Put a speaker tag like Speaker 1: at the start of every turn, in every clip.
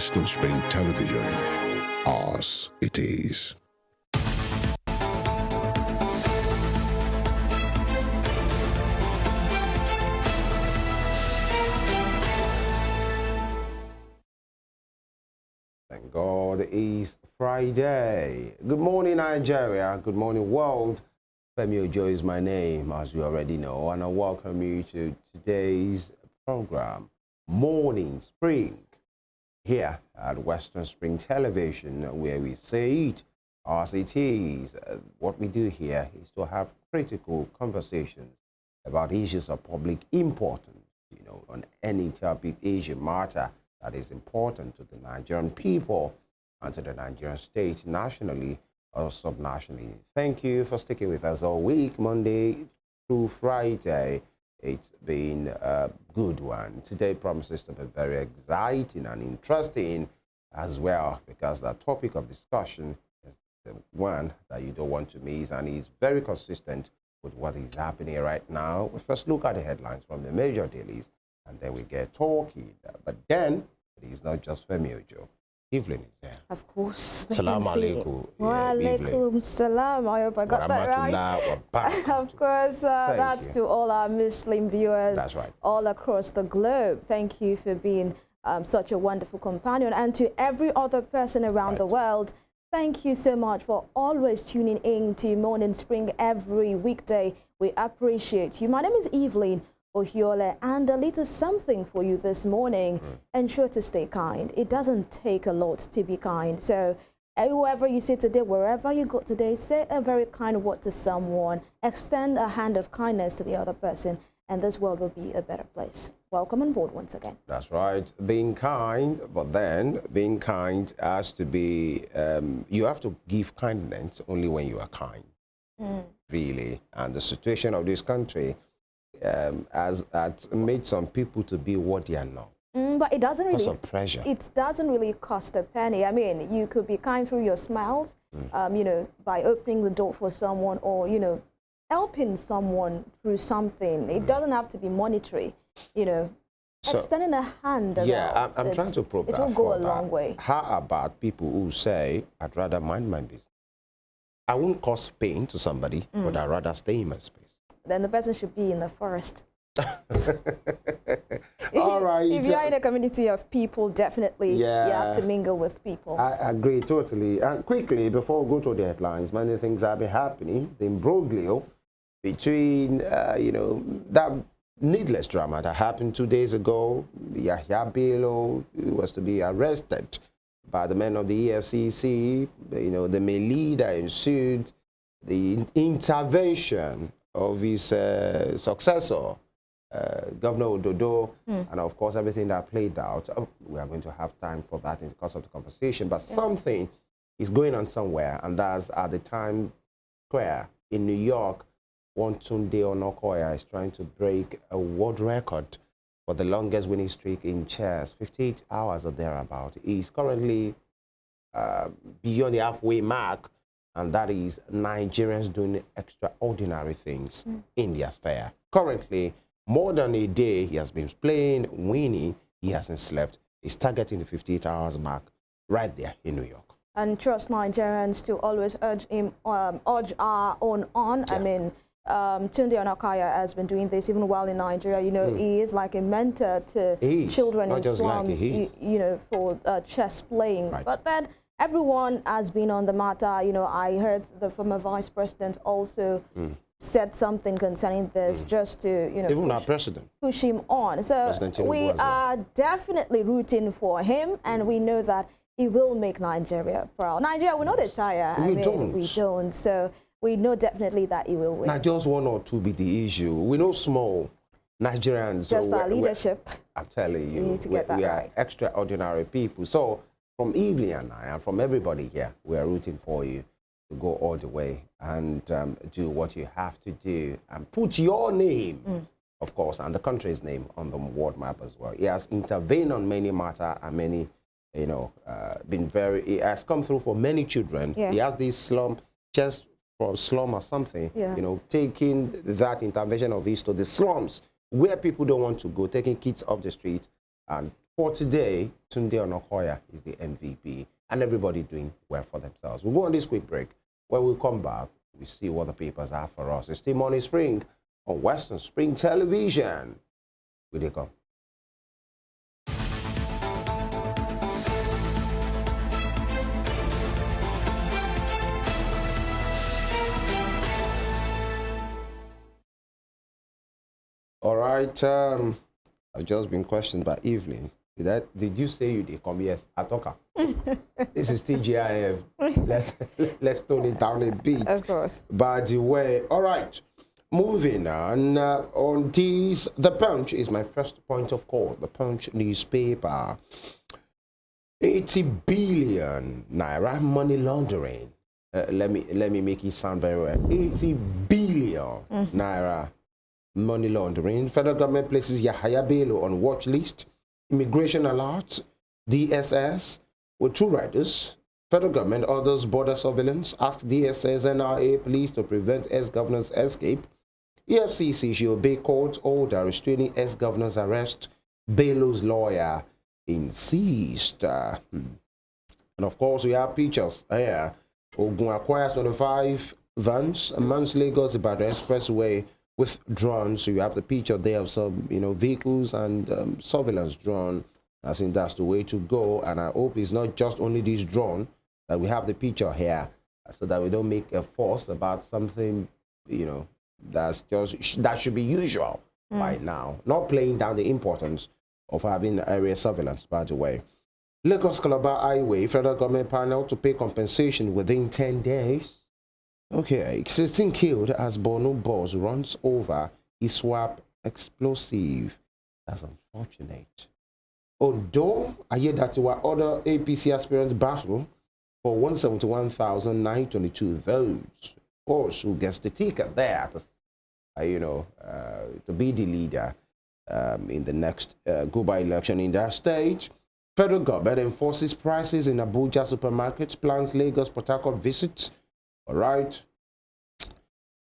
Speaker 1: Western Spring Television. Ours it is.
Speaker 2: Thank God it is Friday. Good morning, Nigeria. Good morning, world. Femi Ojo is my name, as you already know, and I welcome you to today's program, Morning Spring, here at Western Spring Television, where we say it as it is. What we do here is to have critical conversations about issues of public importance, on any topic, issue, matter that is important to the Nigerian people and to the Nigerian state nationally or subnationally. Thank you for sticking with us all week, Monday through Friday. It's been a good one. Today promises to be very exciting and interesting as well, because the topic of discussion is the one that you don't want to miss, and is very consistent with what is happening right now. We first look at the headlines from the major dailies, and then we get talking. But then it is not just Femi Ojo. Evelyn is there.
Speaker 3: Of course.
Speaker 2: Salam alaikum.
Speaker 3: Wa alaikum salam. I hope I got that right. Of course, that's to all our Muslim viewers.
Speaker 2: That's right.
Speaker 3: All across the globe. Thank you for being such a wonderful companion. And to every other person around the world, thank you so much for always tuning in to Morning Spring every weekday. We appreciate you. My name is Evelyn Ohiolei, and a little something for you this morning. Ensure to stay kind. It doesn't take a lot to be kind. So whoever you see today, wherever you go today, say a very kind word to someone. Extend a hand of kindness to the other person, and this world will be a better place. Welcome on board once again.
Speaker 2: That's right. Being kind, but then being kind has to be, you have to give kindness only when you are kind, really. And the situation of this country has made some people to be what they are not.
Speaker 3: But it doesn't really,
Speaker 2: because of pressure.
Speaker 3: It doesn't really cost a penny. I mean, you could be kind through your smiles, by opening the door for someone, or, helping someone through something. It doesn't have to be monetary, So, extending a hand.
Speaker 2: Yeah, I'm trying to probe that.
Speaker 3: It will go a long way.
Speaker 2: How about people who say, I'd rather mind my business? I won't cause pain to somebody, but I'd rather stay in my space.
Speaker 3: Then the person should be in the forest.
Speaker 2: All right.
Speaker 3: If you're in a community of people, definitely you have to mingle with people.
Speaker 2: I agree totally. And quickly, before we go to the headlines, many things have been happening. The imbroglio between, that needless drama that happened 2 days ago. Yahaya Bello was to be arrested by the men of the Efcc. The melee that ensued, the intervention of his successor, Governor Ododo, and of course everything that played out. We are going to have time for that in the course of the conversation, but something is going on somewhere, and that's at the Times Square in New York. One Tunde Onokoya is trying to break a world record for the longest winning streak in chess, 58 hours or thereabout. He's currently beyond the halfway mark, and that is Nigerians doing extraordinary things in the sphere. Currently, more than a day, he has been playing, winning. He hasn't slept. He's targeting the 58 hours mark right there in New York.
Speaker 3: And trust Nigerians to always urge our own on. Yeah. I mean, Tunde Onokoya has been doing this even while in Nigeria. He is like a mentor to children in slums, for chess playing. Right. But then everyone has been on the matter. I heard the former vice president also said something concerning this, just to,
Speaker 2: even our president,
Speaker 3: push him on. So we are definitely rooting for him, and we know that he will make Nigeria proud. Nigeria will not retire.
Speaker 2: We don't.
Speaker 3: So we know definitely that he will win.
Speaker 2: Not just one or two be the issue. We know small Nigerians.
Speaker 3: Just our leadership.
Speaker 2: I'm telling you,
Speaker 3: we need to get that
Speaker 2: we
Speaker 3: right.
Speaker 2: are extraordinary people. So from Evelyn and I, and from everybody here, we are rooting for you to go all the way and do what you have to do and put your name, of course, and the country's name on the world map as well. He has intervened on many matters and many, he has come through for many children. Yeah. He has this slum, just from slum or something, taking that intervention of his to the slums where people don't want to go, taking kids off the street and for today, Tunde Onokoya is the MVP, and everybody doing well for themselves. We'll go on this quick break. When we come back, we see what the papers have for us. It's still Morning Spring on Western Spring Television. We they come. All right. I've just been questioned by Evelyn. Did you say you did come? Yes, I talk. This is TGIF. Let's tone it down a bit.
Speaker 3: Of course.
Speaker 2: By the way, all right. Moving on this, the Punch is my first point of call. The Punch newspaper. 80 billion naira money laundering. Let me make it sound very well. 80 billion naira money laundering. Federal government places Yahaya Bello on watch list. Immigration alert. DSS with 2 riders. Federal government orders border surveillance. Asks DSS NRA police to prevent ex-governor's escape. Efcc should obey court order restraining ex-governor's arrest. Bello's lawyer insists. And of course, we have pictures here. Ogun acquires 25 vans amongst Lagos Ibadan Expressway with drones. So you have the picture there of some, vehicles and surveillance drone. I think that's the way to go. And I hope it's not just only this drone that we have the picture here, so that we don't make a fuss about something, that should be usual by now. Not playing down the importance of having area surveillance, by the way. Lagos Calabar Highway, federal government panel to pay compensation within 10 days. Okay, 16 killed as Borno bus runs over ISWAP explosive. That's unfortunate. Although I hear that there were other APC aspirants battle for 171,922 votes. Of course, who gets the ticket there to, to be the leader in the next go-by election in that state. Federal government enforces prices in Abuja supermarkets, plans Lagos Port Harcourt visits. All right.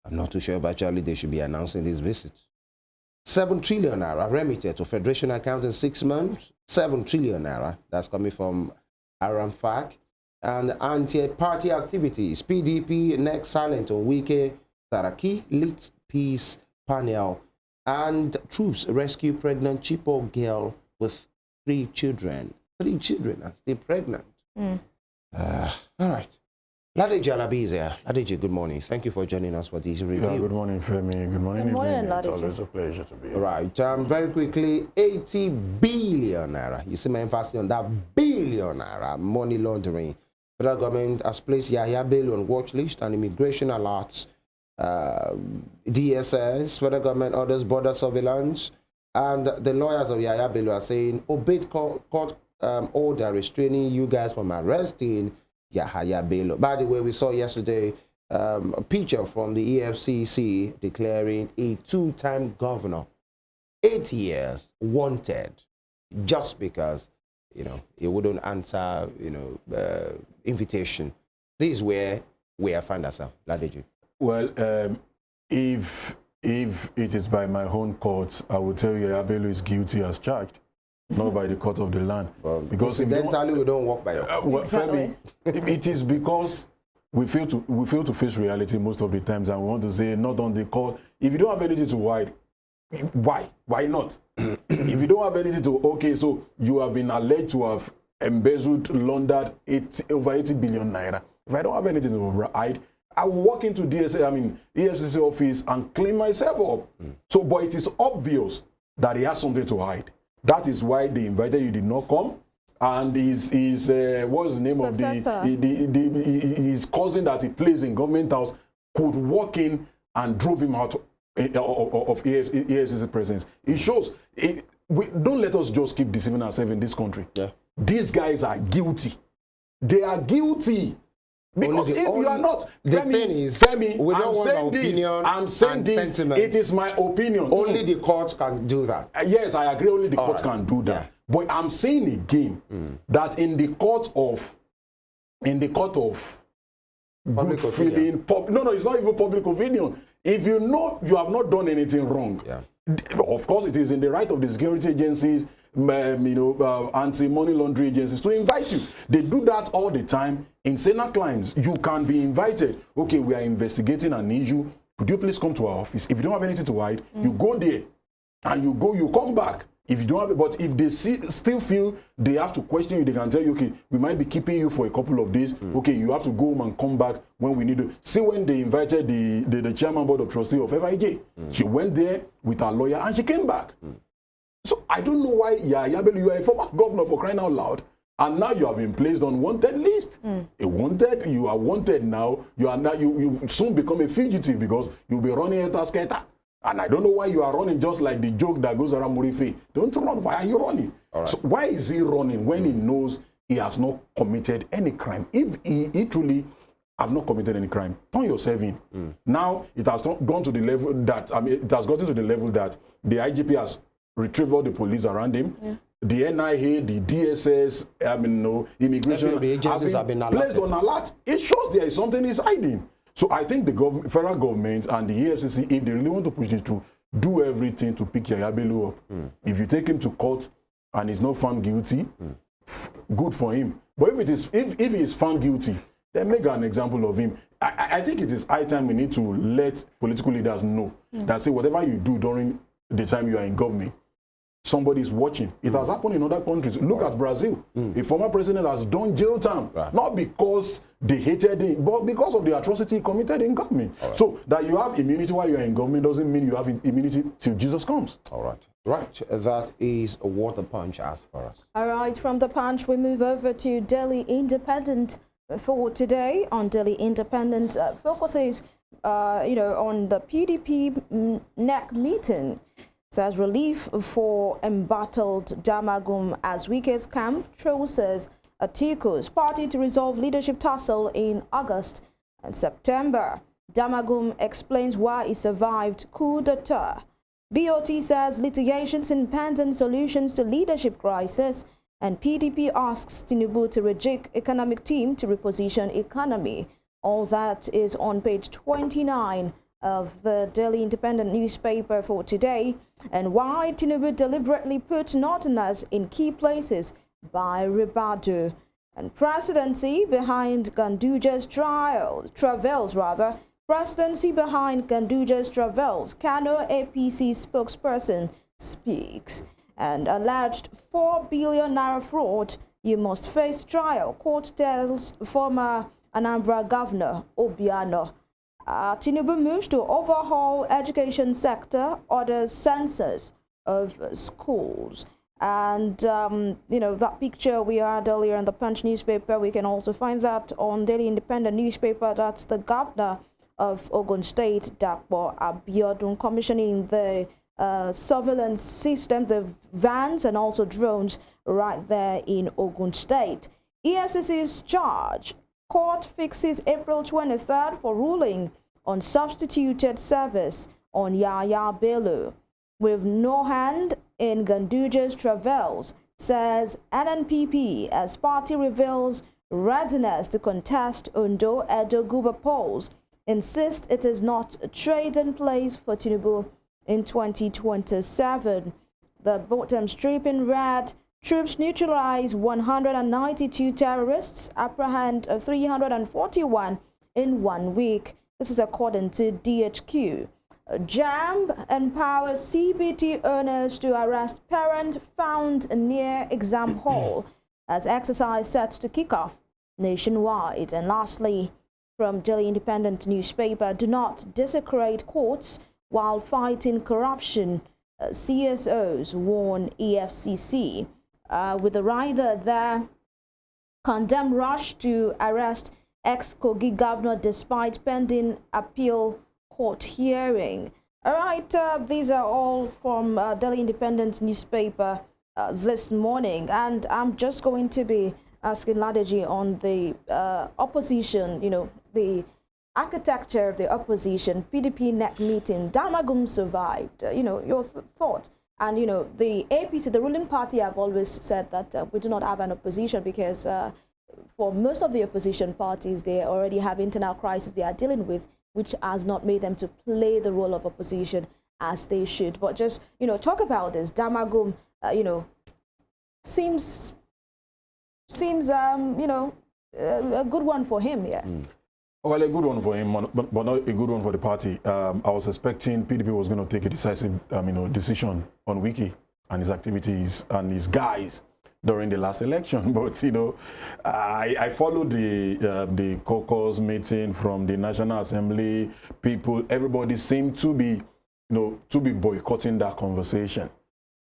Speaker 2: I'm not too sure if actually they should be announcing these visits. 7 trillion naira remitted to Federation account in 6 months. 7 trillion naira. That's coming from Aramfak. And anti-party activities. PDP next silent on Wike. Saraki leads peace panel. And troops rescue pregnant Chibok girl with 3 children. 3 children and still pregnant. All right. Ladeji Alabi is here. Ladeji, good morning. Thank you for joining us for this review.
Speaker 4: Yeah, good morning, Femi. Good morning, Evelyn. It's
Speaker 3: Ladeji.
Speaker 4: always a pleasure to be here.
Speaker 2: Right. Very quickly, 80 billion naira. You see my emphasis on that billion naira money laundering. Federal government has placed Yahaya Bello on watch list and immigration alerts. DSS, federal government orders border surveillance. And the lawyers of Yahaya Bello are saying, obeyed court order restraining you guys from arresting Yahaya Bello. By the way, we saw yesterday a picture from the Efcc declaring a 2-time governor, 8 years, wanted, just because, he wouldn't answer, invitation. This is where we have found ourselves, Ladeji.
Speaker 4: Well, if it is by my own courts, I will tell you Yahaya Bello is guilty as charged. Not by the court of the land.
Speaker 2: Because incidentally, we don't walk by that.
Speaker 4: Well,
Speaker 3: Exactly.
Speaker 4: Femi, it is because we fail to face reality most of the times, and we want to say not on the court. If you don't have anything to hide, why? Why not? If you don't have anything to, okay, so you have been alleged to have embezzled, laundered over 80 billion naira. If I don't have anything to hide, I will walk into EFCC office and clean myself up. So, but it is obvious that he has something to hide. That is why they invited you, did not come. And his what's the name
Speaker 3: Successor.
Speaker 4: of his cousin that he plays in government house could walk in and drove him out of EFCC presence. It shows, don't let us just keep deceiving ourselves in this country. Yeah. These guys are guilty. They are guilty. Because if you are not, Femi,
Speaker 2: we don't want
Speaker 4: I'm saying this,
Speaker 2: sentiment.
Speaker 4: it is my opinion.
Speaker 2: Only the courts can do that.
Speaker 4: Yes, I agree, only the courts can do that. Yeah. But I'm saying again that in the court of
Speaker 2: Public
Speaker 4: good feeling, no, it's not even public opinion. If you know you have not done anything wrong, of course it is in the right of the security agencies anti-money laundering agencies to invite you. They do that all the time. In Senate climes, you can be invited. Okay, we are investigating an issue. Could you please come to our office? If you don't have anything to hide, you go there and you come back. If you don't have it, but if they still feel they have to question you, they can tell you, okay, we might be keeping you for a couple of days. Okay, you have to go home and come back when we need to. See, when they invited the chairman board of trustee of FIJ, she went there with her lawyer and she came back. So I don't know why Yahaya Bello, you are a former governor, for crying out loud, and now you have been placed on wanted list. You are wanted now. You soon become a fugitive because you'll be running a skater. And I don't know why you are running, just like the joke that goes around Murife. Don't run. Why are you running? Right. So why is he running when he knows he has not committed any crime? If he truly have not committed any crime, turn yourself in. Now it has gone to the level that, it has gotten to the level that the IGP has retrieved all the police around him. The NIA, the DSS, immigration
Speaker 2: the agencies have been
Speaker 4: placed on alert. It shows there is something he's hiding. So I think the federal government and the Efcc, if they really want to push it through, do everything to pick Yahaya Bello up. If you take him to court and he's not found guilty, good for him. But if he is found guilty, then make an example of him. I think it is high time we need to let political leaders know that, say, whatever you do during the time you are in government, somebody is watching. It has happened in other countries. Look at Brazil. A former president has done jail time, not because they hated him, but because of the atrocity he committed in government. So that you have immunity while you are in government doesn't mean you have immunity till Jesus comes.
Speaker 2: All right. Right. That is what the Punch has for us.
Speaker 3: All right. From the Punch, we move over to Delhi Independent for today. On Delhi Independent, focuses, on the PDP NEC meeting. Says relief for embattled Damagum as Wike's camp chooses Atiku's party to resolve leadership tussle in August and September. Damagum explains why he survived coup d'etat. BOT says litigations in pending solutions to leadership crisis, and PDP asks Tinubu to reject economic team to reposition economy. All that is on page 29 of the Delhi Independent newspaper for today, and why Tinubu deliberately put Northerners in key places by Ribadu. And presidency behind Ganduja's travels. Presidency behind Ganduja's travels. Kano APC spokesperson speaks. And alleged 4 billion naira fraud, you must face trial. Court tells former Anambra Governor Obiano. Tinubu moves to overhaul education sector, orders census of schools. And, that picture we had earlier in the Punch newspaper, we can also find that on Daily Independent newspaper. That's the governor of Ogun State, Dakpo Abiodun, commissioning the surveillance system, the vans and also drones right there in Ogun State. EFCC's charge. Court fixes April 23rd for ruling on substituted service on Yahaya Bello. With no hand in Ganduja's travels, says NNPP as party reveals readiness to contest Ondo Edo Guba polls, insist it is not a trade-in place for Tinubu in 2027. The bottom strip in red. Troops neutralize 192 terrorists, apprehend 341 in 1 week. This is according to DHQ. JAMB empowers CBT owners to arrest parent found near exam hall as exercise set to kick off nationwide. And lastly, from Delhi Independent newspaper, do not desecrate courts while fighting corruption. CSOs warn EFCC. With the rider there, condemn rush to arrest ex-Kogi governor despite pending appeal court hearing. All right, these are all from Delhi Independent newspaper this morning, and I'm just going to be asking Ladeji on the opposition, the architecture of the opposition, PDP NEC meeting. Damagum survived, your thought. And, the APC, the ruling party, have always said that we do not have an opposition because for most of the opposition parties, they already have internal crisis they are dealing with, which has not made them to play the role of opposition as they should. But just, talk about this. Damagum, seems you know, a good one for him, yeah.
Speaker 4: Well, a good one for him, but not a good one for the party. I was expecting PDP was going to take a decisive, decision on Wiki and his activities and his guys during the last election. But I followed the caucus meeting from the National Assembly. People, everybody seemed to be, boycotting that conversation.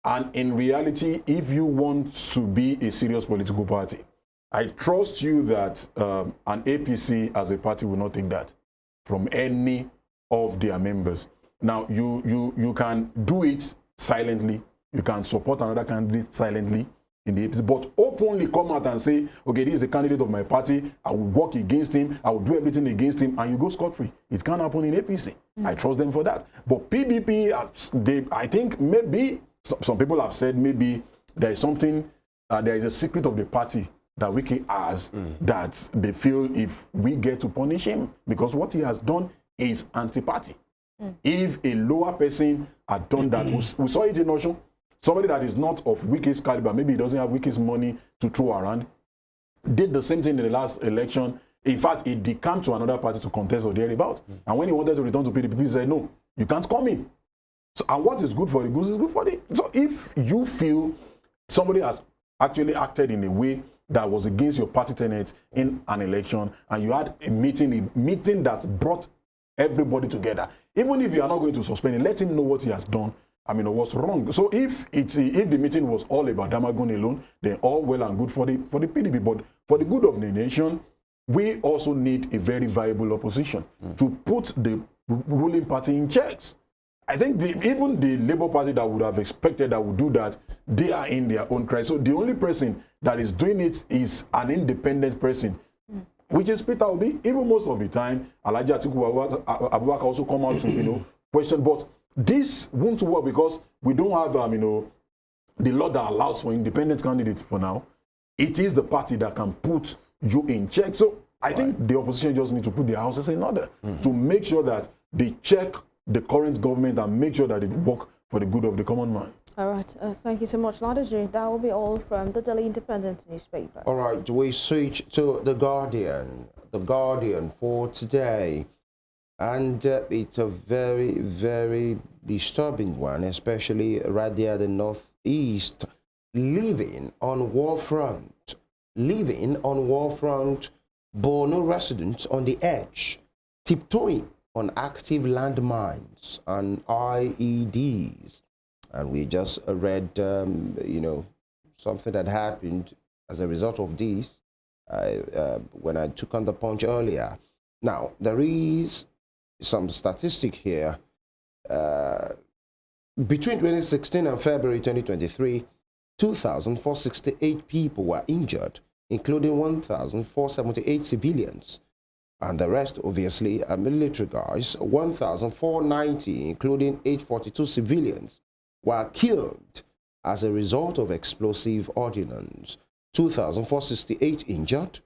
Speaker 4: And in reality, if you want to be a serious political party, I trust you that an APC as a party will not take that from any of their members. Now, you can do it silently. You can support another candidate silently in the APC, but openly come out and say, okay, this is the candidate of my party. I will work against him. I will do everything against him, and you go scot-free. It can't happen in APC. I trust them for that. But PDP, I think maybe some people have said maybe there is something, there is a secret of the party that Wiki has that they feel if we get to punish him, because what he has done is anti-party. If a lower person had done that, we saw it in Osun, somebody that is not of Wiki's caliber, maybe he doesn't have Wiki's money to throw around, did the same thing in the last election. In fact, he decamped to another party to contest or thereabout. And when he wanted to return to PDP, he said, no, you can't come in. So, and what is good for the goose is good for the... So if you feel somebody has actually acted in a way that was against your party tenets in an election, and you had a meeting that brought everybody together, even if you are not going to suspend him, let him know what he has done, what's wrong. So if the meeting was all about Damagum alone, then all well and good for the PDP. But for the good of the nation, we also need a very viable opposition to put the ruling party in checks. I think even the Labour Party that would have expected that would do that, they are in their own crisis. So the only person that is doing it is an independent person, which is Peter Obi. Even most of the time, Alhaji Atiku Abubakar also come out to question. But this won't work because we don't have the law that allows for independent candidates for now. It is the party that can put you in check. So I think the opposition just need to put their houses in order to make sure that they check the current government and make sure that it work for the good of the common man.
Speaker 3: All right. Thank you so much, Ladeji. That will be all from the Daily Independent newspaper.
Speaker 2: All right. We switch to The Guardian. The Guardian for today. And it's a very, very disturbing one, especially right there in the northeast. Living on war front. Living on war front. Borno residents on the edge. Tiptoeing on active landmines and IEDs. And we just read, something that happened as a result of this when I took on the Punch earlier. Now, there is some statistic here. Between 2016 and February 2023, 2,468 people were injured, including 1,478 civilians. And the rest, obviously, are military guys. 1,490, including 842 civilians, were killed as a result of explosive ordnance. 2,468 injured.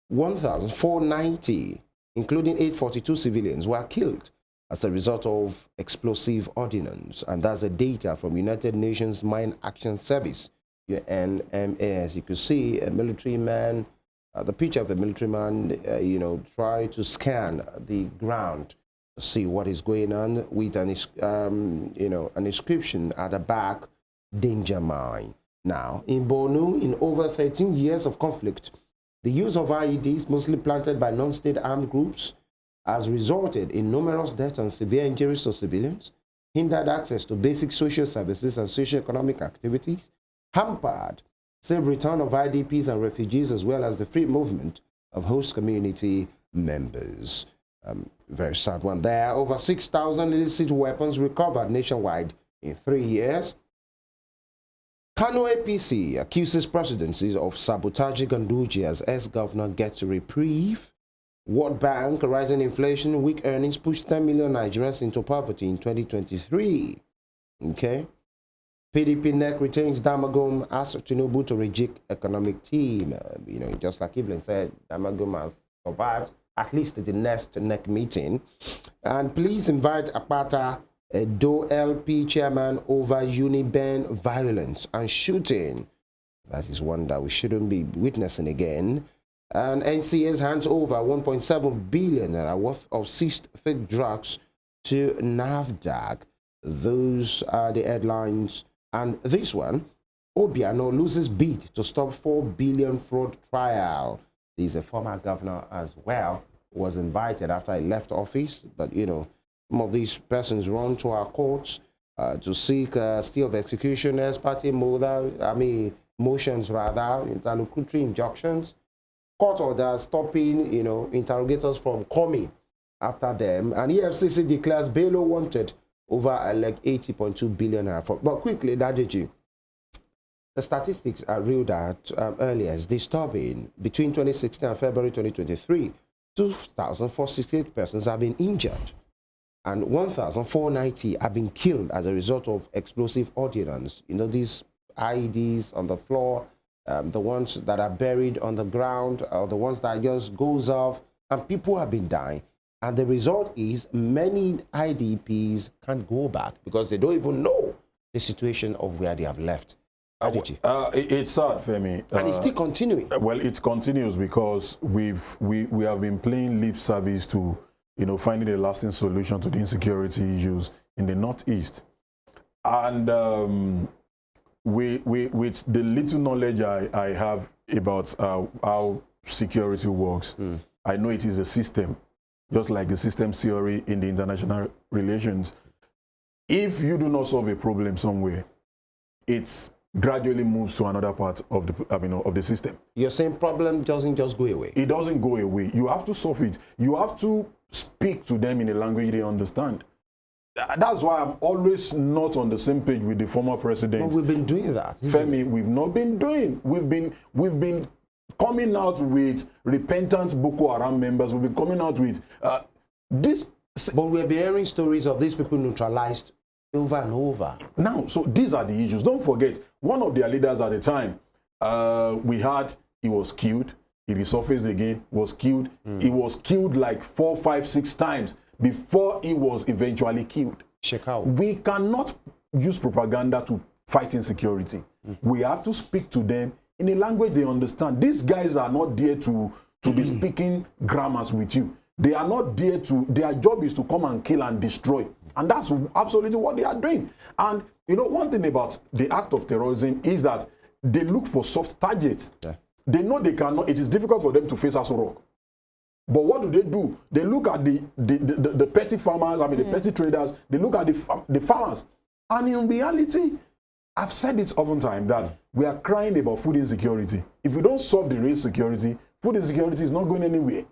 Speaker 2: 1,490, including 842 civilians, were killed as a result of explosive ordnance. And that's the data from United Nations Mine Action Service, UNMAS. You could see a military man, the picture of a military man, try to scan the ground to see what is going on with an inscription at the back, danger mine. Now, in Borno, in over 13 years of conflict, the use of IEDs, mostly planted by non-state armed groups, has resulted in numerous deaths and severe injuries to civilians, hindered access to basic social services and socio-economic activities, hampered safe return of IDPs and refugees, as well as the free movement of host community members. Very sad one there. Over 6,000 illicit weapons recovered nationwide in 3 years. Kano APC accuses presidencies of sabotaging Ganduje as ex-governor gets a reprieve. World Bank, rising inflation, weak earnings pushed 10 million Nigerians into poverty in 2023. Okay. PDP NEC retains Damagum, asked Tinubu to reject economic team. Just like Evelyn said, Damagum has survived at least the next NEC meeting. And please invite Apata, Edo LP chairman, over Uniben violence and shooting. That is one that we shouldn't be witnessing again. And NCS hands over 1.7 billion worth of seized fake drugs to NAFDAC. Those are the headlines. And this one, Obiano loses bid to stop 4 billion fraud trial. He's a former governor as well, was invited after he left office. But, you know, some of these persons run to our courts to seek stay of execution, ex parte motions rather, interlocutory injunctions, court orders stopping, you know, interrogators from coming after them. And EFCC declares Bello wanted over like 80.2 billion naira. But quickly, Ladeji, the statistics are reeled out earlier as disturbing. Between 2016 and February 2023, 2,468 persons have been injured and 1,490 have been killed as a result of explosive ordnance. You know, these IEDs on the floor, the ones that are buried on the ground, or the ones that just goes off, and people have been dying. And the result is many IDPs can't go back because they don't even know the situation of where they have left.
Speaker 4: It's sad, Femi.
Speaker 2: And it's still continuing.
Speaker 4: Well, it continues because we have been playing lip service to, you know, finding a lasting solution to the insecurity issues in the Northeast. And with the little knowledge I have about how security works, I know it is a system, just like the systems theory in the international relations. If you do not solve a problem somewhere, it's gradually moves to another part of the of the system.
Speaker 2: You're saying problem doesn't just go away.
Speaker 4: It doesn't go away. You have to solve it. You have to speak to them in a language they understand. That's why I'm always not on the same page with the former president.
Speaker 2: But we've been doing that.
Speaker 4: Femi, we've not been doing. We've been coming out with repentant Boko Haram members. We've been coming out with this.
Speaker 2: But we've been hearing stories of these people neutralized over and over.
Speaker 4: Now, so these are the issues. Don't forget, one of their leaders at the time, he was killed. He resurfaced again, was killed. He was killed like 4, 5, 6 times before he was eventually killed. We cannot use propaganda to fight insecurity. We have to speak to them in a language they understand. These guys are not there to be speaking grammars with you. They are not there to, their job is to come and kill and destroy. And that's absolutely what they are doing. And you know, one thing about the act of terrorism is that they look for soft targets. Yeah. They know they cannot, it is difficult for them to face Aso Rock. But what do? They look at the petty farmers, the petty traders, they look at the farmers. And in reality, I've said this oftentimes that we are crying about food insecurity. If we don't solve the real security, food insecurity is not going anywhere.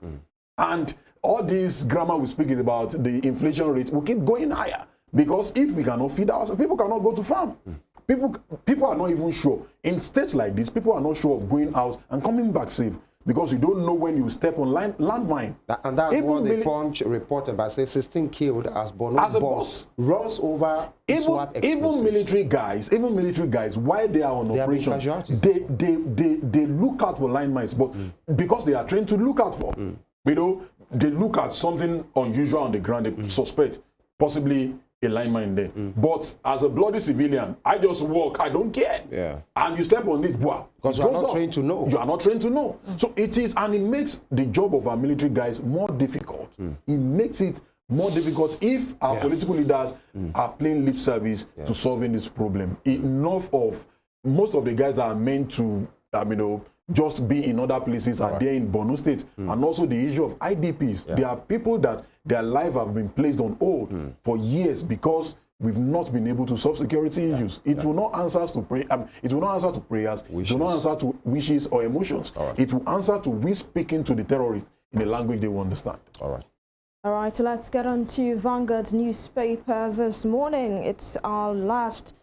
Speaker 4: And all this grammar we're speaking about, the inflation rate, will keep going higher. Because if we cannot feed ourselves, people cannot go to farm. People are not even sure. In states like this, people are not sure of going out and coming back safe. Because you don't know when you step on landmine.
Speaker 2: And that's what the Punch reported by saying 16 killed as Bono's boss runs over
Speaker 4: even military guys, while they are on operation, they look out for landmines, but because they are trained to look out for. You know, they look at something unusual on the ground, they suspect possibly a landmine there. But as a bloody civilian, I just walk, I don't care. Yeah. And you step on it,
Speaker 2: because you are not trained to know.
Speaker 4: You are not trained to know. So it is, and it makes the job of our military guys more difficult. It makes it more difficult if our political leaders are playing lip service to solving this problem. Enough of most of the guys that are meant to, just be in other places are there in Borno State. And also the issue of IDPs. There are people that their life have been placed on hold for years because we've not been able to solve security issues. It will not answer to pray. It will not answer to prayers. Wishes. It will not answer to wishes or emotions. It will answer to we speaking to the terrorists in a language they will understand.
Speaker 3: All right, so let's get on to Vanguard newspaper this morning. It's our last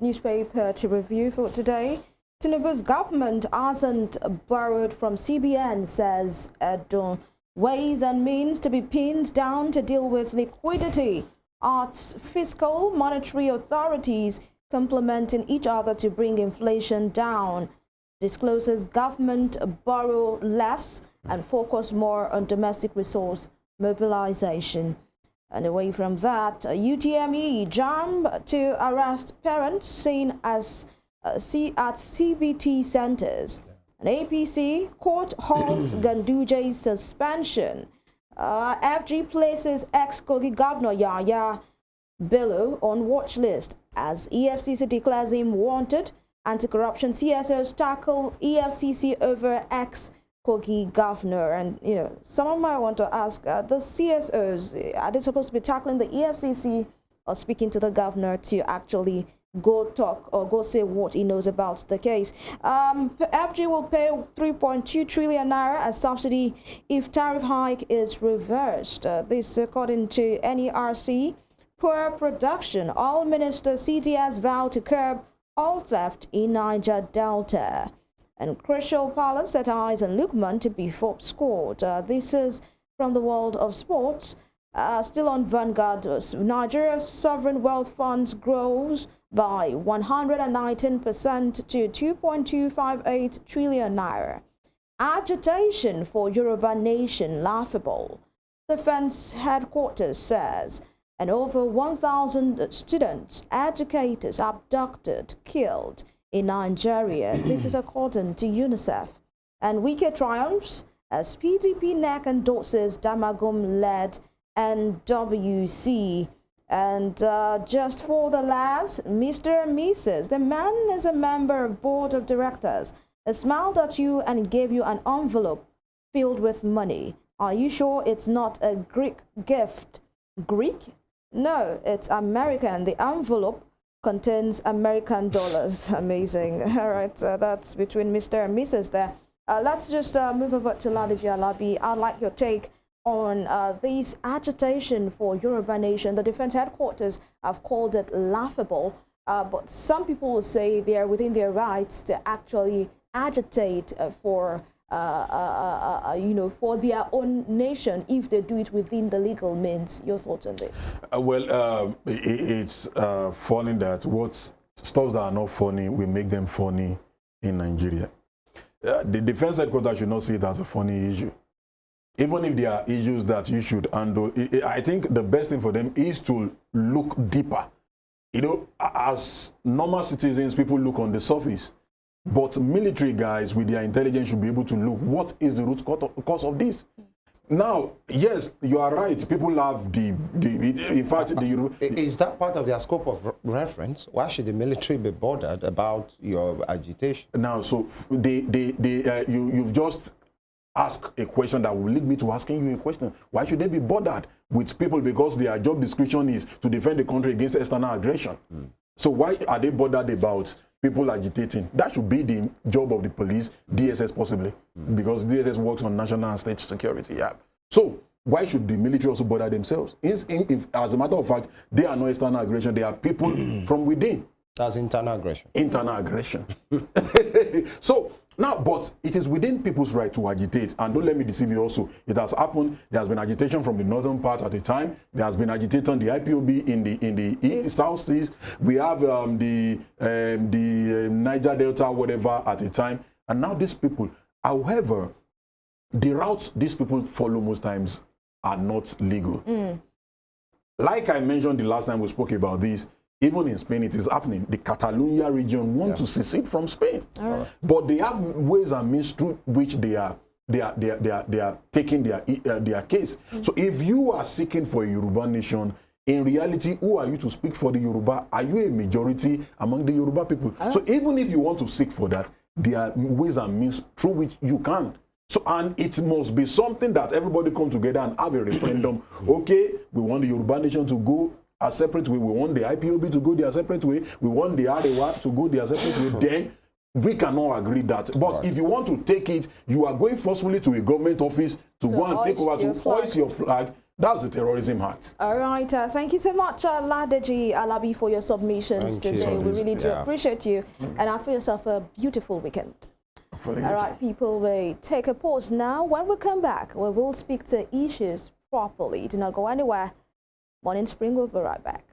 Speaker 3: newspaper to review for today. Tinubu's government hasn't borrowed from CBN, says Edun. Ways and means to be pinned down to deal with liquidity. Arts, fiscal, monetary authorities complementing each other to bring inflation down. Discloses government borrow less and focus more on domestic resource mobilization. And away from that, UTME jamb to arrest parents seen as at CBT centers. An APC court halts Ganduje's suspension. FG places ex-Kogi Governor Yahaya Bello on watch list as EFCC declares him wanted. Anti-corruption CSOs tackle EFCC over ex-Kogi Governor. And, you know, someone might want to ask, the CSOs, are they supposed to be tackling the EFCC or speaking to the governor to actually go talk or go say what he knows about the case? FG will pay 3.2 trillion naira as subsidy if tariff hike is reversed. This according to NERC. Poor production. All minister CDS vow to curb all theft in Niger Delta. And Crystal Palace set eyes on Lukman to be Forbes scored. This is from the world of sports. Still on Vanguard, Nigeria's sovereign wealth funds grows by 119% to 2.258 trillion naira. Agitation for Yoruba nation laughable. Defense headquarters says, and over 1,000 students, educators abducted, killed in Nigeria. This is according to UNICEF. And Wike triumphs as PDP NEC endorses Damagum-led NWC. And just for the laughs, Mr. and Mrs. The man is a member of board of directors. He smiled at you and gave you an envelope filled with money. Are you sure it's not a Greek gift? Greek? No, it's American. The envelope contains American dollars. Amazing. All right, that's between Mr. and Mrs. there. Let's just move over to Ladeji Alabi. I'd like your take on this agitation for Yoruba nation. The defense headquarters have called it laughable, but some people will say they are within their rights to actually agitate for you know, for their own nation if they do it within the legal means. Your thoughts on this?
Speaker 4: It's funny that what stuff that are not funny, we make them funny in Nigeria. The defense headquarters should not see it as a funny issue. Even if there are issues that you should handle, I think the best thing for them is to look deeper. You know, as normal citizens, people look on the surface. But military guys with their intelligence should be able to look, what is the root cause of this? Now, yes, you are right. People have in fact,
Speaker 2: is that part of their scope of reference? Why should the military be bothered about your agitation? Now,
Speaker 4: so you've just asked a question that will lead me to asking you a question. Why should they be bothered with people because their job description is to defend the country against external aggression? So why are they bothered about people agitating? That should be the job of the police, DSS possibly, because DSS works on national and state security. Yeah. So why should the military also bother themselves? If, as a matter of fact, they are not external aggression. They are people from within.
Speaker 2: That's internal aggression.
Speaker 4: Internal aggression. So now, but it is within people's right to agitate. And don't let me deceive you also. It has happened. There has been agitation from the northern part at the time. There has been agitation on the IPOB in the southeast. We have the Niger Delta, whatever, at the time. And now these people, however, the routes these people follow most times are not legal. Like I mentioned the last time we spoke about this, even in Spain, it is happening. The Catalonia region want to secede from Spain, but they have ways and means through which they are taking their case. So, if you are seeking for a Yoruba nation, in reality, who are you to speak for the Yoruba? Are you a majority among the Yoruba people? So, even if you want to seek for that, there are ways and means through which you can. So, and it must be something that everybody come together and have a referendum. Okay, we want the Yoruba nation to go a separate way. We want the IPOB to go their separate way. We want the Arewa to go their separate way. Then we cannot agree that. But if you want to take it, you are going forcefully to a government office to go and take over, to hoist your flag. That's the terrorism act.
Speaker 3: All right. Thank you so much, Ladeji Alabi, for your submissions today. We really do appreciate you. And have yourself a beautiful weekend. All right, people, we take a pause now. When we come back, we will speak to issues properly. Do not go anywhere. Morning Spring will be right back.